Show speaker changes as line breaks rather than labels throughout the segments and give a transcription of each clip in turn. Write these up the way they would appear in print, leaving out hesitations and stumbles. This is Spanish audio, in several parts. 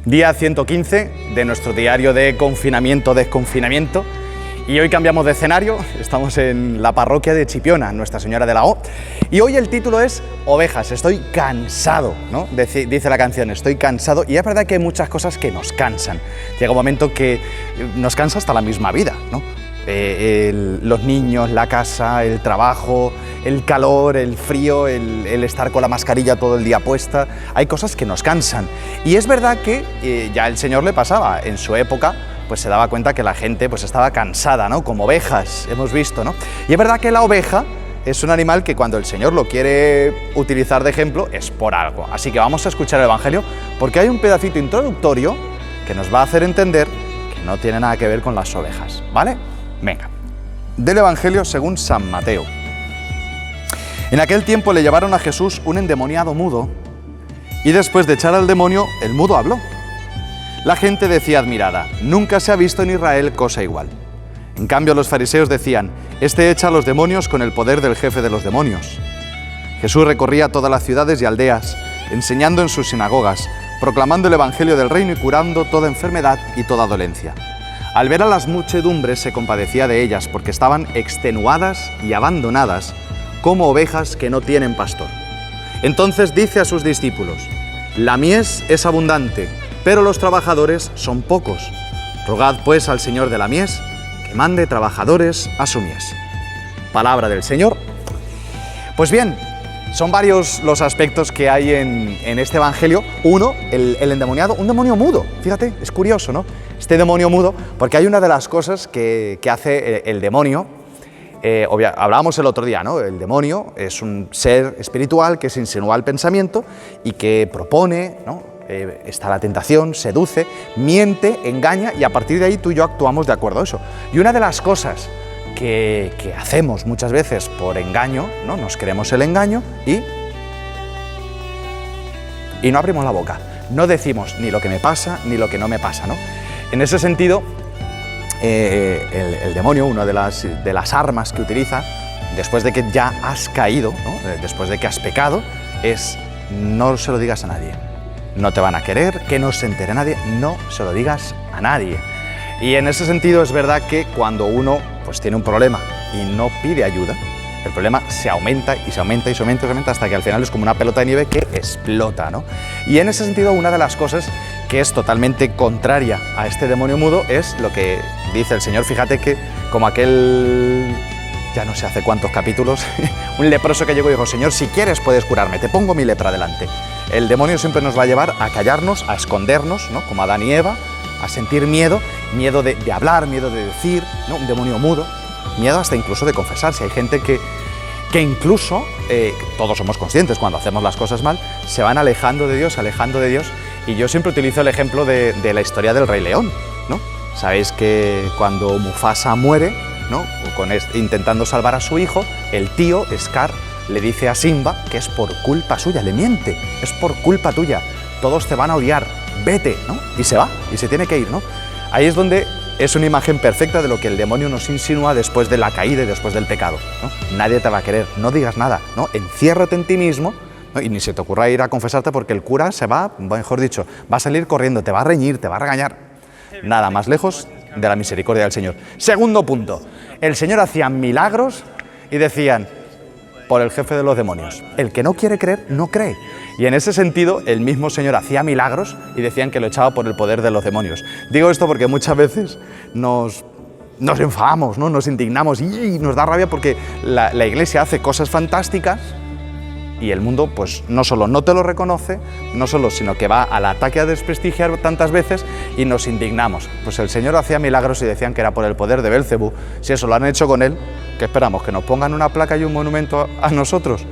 Día 115 de nuestro diario de confinamiento-desconfinamiento. Y hoy cambiamos de escenario, estamos en la parroquia de Chipiona, Nuestra Señora de la O. Y hoy el título es Ovejas, estoy cansado, ¿no? Dice la canción, estoy cansado. Y es verdad que hay muchas cosas que nos cansan. Llega un momento que nos cansa hasta la misma vida, ¿no? Los niños, la casa, el trabajo, el calor, el frío, el estar con la mascarilla todo el día puesta. Hay cosas que nos cansan. Y es verdad que ya el Señor le pasaba en su época, pues se daba cuenta que la gente pues estaba cansada, ¿no? Como ovejas, hemos visto, ¿no? Y es verdad que la oveja es un animal que cuando el Señor lo quiere utilizar de ejemplo es por algo. Así que vamos a escuchar el Evangelio porque hay un pedacito introductorio que nos va a hacer entender que no tiene nada que ver con las ovejas, ¿vale? Venga, del Evangelio según San Mateo. En aquel tiempo le llevaron a Jesús un endemoniado mudo y después de echar al demonio, el mudo habló. La gente decía admirada, nunca se ha visto en Israel cosa igual. En cambio los fariseos decían, este echa a los demonios con el poder del jefe de los demonios. Jesús recorría todas las ciudades y aldeas, enseñando en sus sinagogas, proclamando el evangelio del reino y curando toda enfermedad y toda dolencia. Al ver a las muchedumbres se compadecía de ellas porque estaban extenuadas y abandonadas como ovejas que no tienen pastor. Entonces dice a sus discípulos, la mies es abundante, pero los trabajadores son pocos. Rogad pues al Señor de la mies que mande trabajadores a su mies. Palabra del Señor. Pues bien, son varios los aspectos que hay en este evangelio. Uno, el endemoniado, un demonio mudo. Fíjate, es curioso, ¿no? Este demonio mudo, porque hay una de las cosas que hace el demonio. Hablábamos el otro día, ¿no? El demonio es un ser espiritual que se insinúa al pensamiento y que propone, ¿no? Está la tentación, seduce, miente, engaña y a partir de ahí tú y yo actuamos de acuerdo a eso. Y una de las cosas que hacemos muchas veces por engaño, ¿no? Nos creemos el engaño y no abrimos la boca. No decimos ni lo que me pasa ni lo que no me pasa, ¿no? En ese sentido, el demonio, una de las armas que utiliza después de que ya has caído, ¿no? Después de que has pecado, es no se lo digas a nadie. No te van a querer, que no se entere nadie, no se lo digas a nadie. Y en ese sentido es verdad que cuando uno pues tiene un problema y no pide ayuda, el problema se aumenta y se aumenta y se aumenta y se aumenta hasta que al final es como una pelota de nieve que explota, ¿no? Y en ese sentido una de las cosas que es totalmente contraria a este demonio mudo es lo que dice el Señor. Fíjate que como aquel, ya no sé hace cuántos capítulos, un leproso que llegó y dijo, Señor, si quieres puedes curarme, te pongo mi lepra delante. El demonio siempre nos va a llevar a callarnos, a escondernos, ¿no? Como Adán y Eva, a sentir miedo de hablar, miedo de decir, ¿no? Un demonio mudo, miedo hasta incluso de confesarse. Hay gente que incluso, todos somos conscientes cuando hacemos las cosas mal, se van alejando de Dios, y yo siempre utilizo el ejemplo de la historia del Rey León, ¿no? Sabéis que cuando Mufasa muere, ¿no? Intentando salvar a su hijo, el tío, Scar, le dice a Simba que es por culpa suya, le miente, es por culpa tuya, todos te van a odiar, vete, ¿no? Y se va, y se tiene que ir, ¿no? Ahí es donde es una imagen perfecta de lo que el demonio nos insinúa después de la caída y después del pecado, ¿no? Nadie te va a querer, no digas nada, ¿no? Enciérrate en ti mismo, ¿no? Y ni se te ocurra ir a confesarte porque el cura se va, mejor dicho, va a salir corriendo, te va a reñir, te va a regañar. Nada más lejos de la misericordia del Señor. Segundo punto, el Señor hacía milagros y decían, por el jefe de los demonios. El que no quiere creer, no cree. Y en ese sentido, el mismo Señor hacía milagros y decían que lo echaba por el poder de los demonios. Digo esto porque muchas veces nos enfadamos, ¿no? Nos indignamos y nos da rabia porque la Iglesia hace cosas fantásticas y el mundo pues no solo no te lo reconoce, sino que va al ataque a desprestigiar tantas veces y nos indignamos. Pues el Señor hacía milagros y decían que era por el poder de Belcebú. Si eso lo han hecho con él, ¿qué esperamos? ¿Que nos pongan una placa y un monumento a nosotros?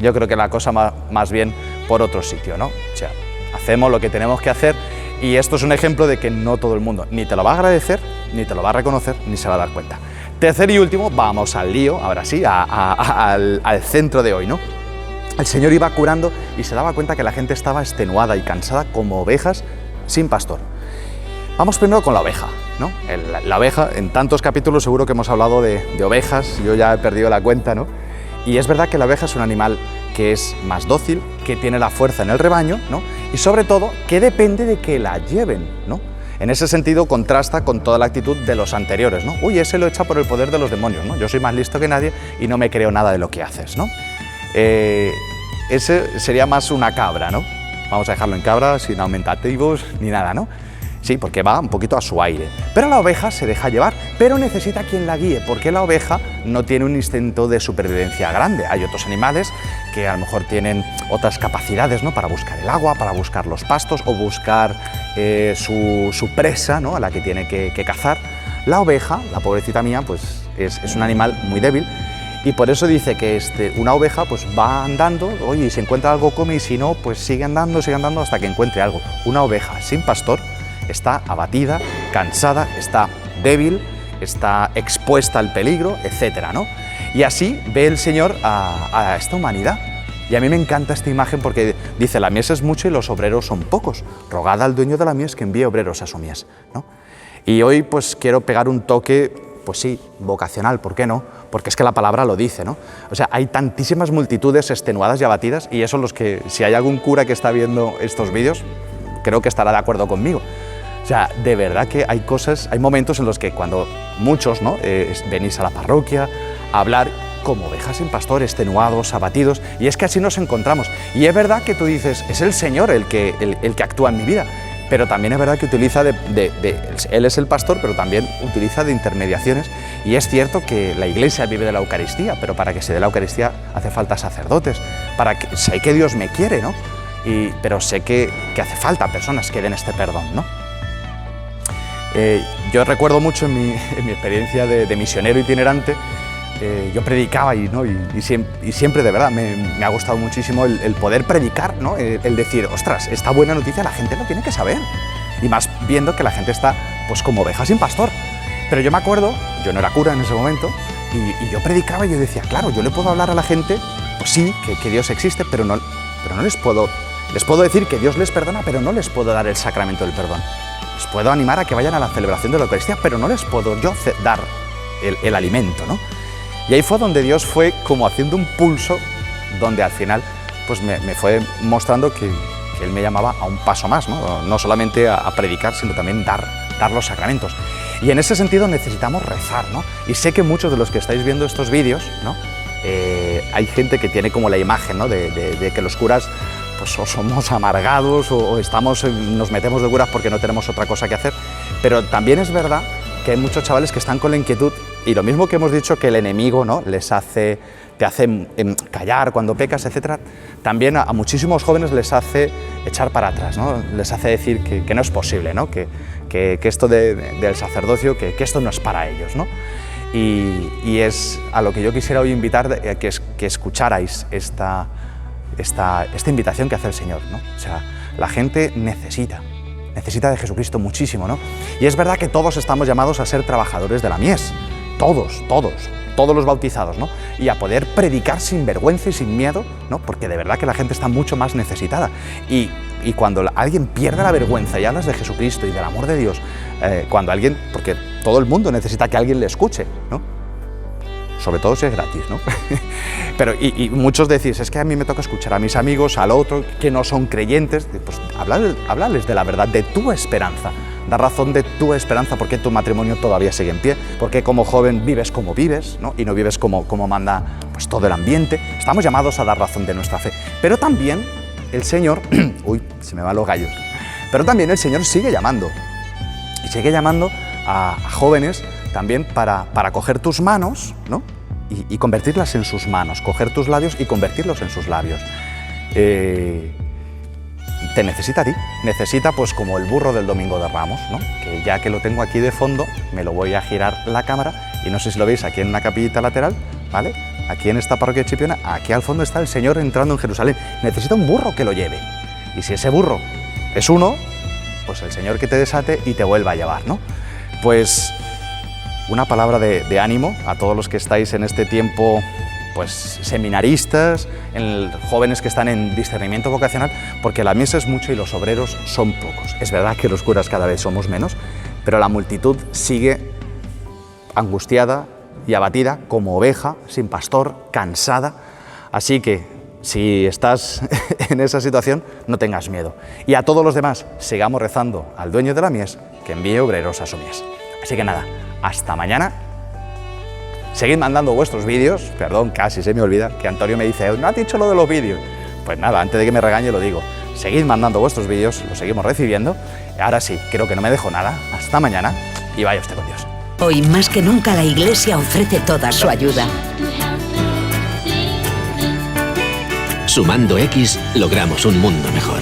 Yo creo que la cosa más bien por otro sitio, ¿no? O sea, hacemos lo que tenemos que hacer y esto es un ejemplo de que no todo el mundo ni te lo va a agradecer, ni te lo va a reconocer, ni se va a dar cuenta. Tercer y último, vamos al lío, ahora sí, al centro de hoy, ¿no? El Señor iba curando y se daba cuenta que la gente estaba extenuada y cansada como ovejas sin pastor. Vamos primero con la oveja, ¿no? La oveja, en tantos capítulos seguro que hemos hablado de ovejas, yo ya he perdido la cuenta, ¿no? Y es verdad que la oveja es un animal que es más dócil, que tiene la fuerza en el rebaño, ¿no? y sobre todo que depende de que la lleven, ¿no? En ese sentido contrasta con toda la actitud de los anteriores, ¿no? Uy, ese lo echa por el poder de los demonios, ¿no? Yo soy más listo que nadie y no me creo nada de lo que haces, ¿no? Ese sería más una cabra, ¿no? Vamos a dejarlo en cabra, sin aumentativos ni nada, ¿no? Sí, porque va un poquito a su aire. Pero la oveja se deja llevar, pero necesita quien la guíe, porque la oveja no tiene un instinto de supervivencia grande. Hay otros animales que a lo mejor tienen otras capacidades, ¿no? Para buscar el agua, para buscar los pastos o buscar su presa, ¿no? A la que tiene que cazar. La oveja, la pobrecita mía, pues es un animal muy débil. Y por eso dice que una oveja pues va andando, oye, y si encuentra algo come, y si no, pues sigue andando hasta que encuentre algo. Una oveja sin pastor está abatida, cansada, está débil, está expuesta al peligro, etcétera, ¿no? Y así ve el Señor a esta humanidad. Y a mí me encanta esta imagen porque dice, la mies es mucho y los obreros son pocos. Rogad al dueño de la mies que envíe obreros a su mies, ¿no? Y hoy pues quiero pegar un toque, pues sí, vocacional, ¿por qué no? Porque es que la palabra lo dice, ¿no? O sea, hay tantísimas multitudes extenuadas y abatidas, y eso si hay algún cura que está viendo estos vídeos, creo que estará de acuerdo conmigo. O sea, de verdad que hay momentos en los que cuando muchos, ¿no? Venís a la parroquia a hablar como ovejas sin pastor, extenuados, abatidos, y es que así nos encontramos. Y es verdad que tú dices, es el Señor el que actúa en mi vida, pero también es verdad que utiliza Él es el pastor, pero también utiliza de intermediaciones, y es cierto que la Iglesia vive de la Eucaristía, pero para que se dé la Eucaristía hace falta sacerdotes, sé que Dios me quiere, ¿no? Pero sé que hace falta personas que den este perdón, ¿no? Yo recuerdo mucho en mi experiencia de misionero itinerante, yo predicaba y siempre de verdad me ha gustado muchísimo el poder predicar, ¿no? El decir, ostras, esta buena noticia la gente lo tiene que saber, y más viendo que la gente está pues como oveja sin pastor. Pero yo me acuerdo, yo no era cura en ese momento, y yo predicaba y yo decía, claro, yo le puedo hablar a la gente, pues sí, que Dios existe, pero no les puedo decir que Dios les perdona, pero no les puedo dar el sacramento del perdón. Les puedo animar a que vayan a la celebración de la Eucaristía, pero no les puedo yo dar el alimento, ¿no? Y ahí fue donde Dios fue como haciendo un pulso, donde al final pues me fue mostrando que Él me llamaba a un paso más, ¿no? No solamente a predicar, sino también dar los sacramentos. Y en ese sentido necesitamos rezar, ¿no? Y sé que muchos de los que estáis viendo estos vídeos, ¿no? Hay gente que tiene como la imagen, ¿no? de que los curas pues o somos amargados o nos metemos de curas porque no tenemos otra cosa que hacer, pero también es verdad que hay muchos chavales que están con la inquietud, y lo mismo que hemos dicho que el enemigo, ¿no? te hace callar cuando pecas, etcétera, también a muchísimos jóvenes les hace echar para atrás, ¿no? Les hace decir que no es posible, ¿no? que esto del sacerdocio, que esto no es para ellos, ¿no? Y es a lo que yo quisiera hoy invitar, que escucharais esta invitación que hace el Señor, ¿no? O sea, la gente necesita de Jesucristo muchísimo, ¿no? Y es verdad que todos estamos llamados a ser trabajadores de la mies, todos los bautizados, ¿no? Y a poder predicar sin vergüenza y sin miedo, ¿no? Porque de verdad que la gente está mucho más necesitada. Y cuando alguien pierde la vergüenza y hablas de Jesucristo y del amor de Dios, porque todo el mundo necesita que alguien le escuche, ¿no? Sobre todo si es gratis, ¿no? Pero, y muchos decís, es que a mí me toca escuchar a mis amigos, al otro, que no son creyentes, pues hablarles de la verdad, de tu esperanza, dar razón de tu esperanza, porque tu matrimonio todavía sigue en pie, porque como joven vives como vives, ¿no? Y no vives como manda pues todo el ambiente. Estamos llamados a dar razón de nuestra fe, pero también el Señor, uy, se me van los gallos, pero también el Señor sigue llamando, y sigue llamando a jóvenes también para coger tus manos, ¿no? Y convertirlas en sus manos, coger tus labios y convertirlos en sus labios. Te necesita a ti, necesita pues como el burro del Domingo de Ramos, ¿no? Que ya que lo tengo aquí de fondo, me lo voy a girar la cámara, y no sé si lo veis aquí en una capillita lateral, ¿vale? Aquí en esta parroquia de Chipiona, aquí al fondo está el Señor entrando en Jerusalén. Necesita un burro que lo lleve, y si ese burro es uno, pues el Señor que te desate y te vuelva a llevar, ¿no? Pues una palabra de ánimo a todos los que estáis en este tiempo, pues seminaristas, jóvenes que están en discernimiento vocacional, porque la mies es mucho y los obreros son pocos. Es verdad que los curas cada vez somos menos, pero la multitud sigue angustiada y abatida como oveja, sin pastor, cansada. Así que Si estás en esa situación, no tengas miedo. Y a todos los demás, sigamos rezando al dueño de la mies que envíe obreros a su mies. Así que nada, hasta mañana. Seguid mandando vuestros vídeos. Perdón, casi se me olvida que Antonio me dice, no has dicho lo de los vídeos. Pues nada, antes de que me regañe lo digo. Seguid mandando vuestros vídeos, los seguimos recibiendo. Ahora sí, creo que no me dejo nada. Hasta mañana y vaya usted con Dios.
Hoy más que nunca la Iglesia ofrece toda su ayuda.
Sumando X, logramos un mundo mejor.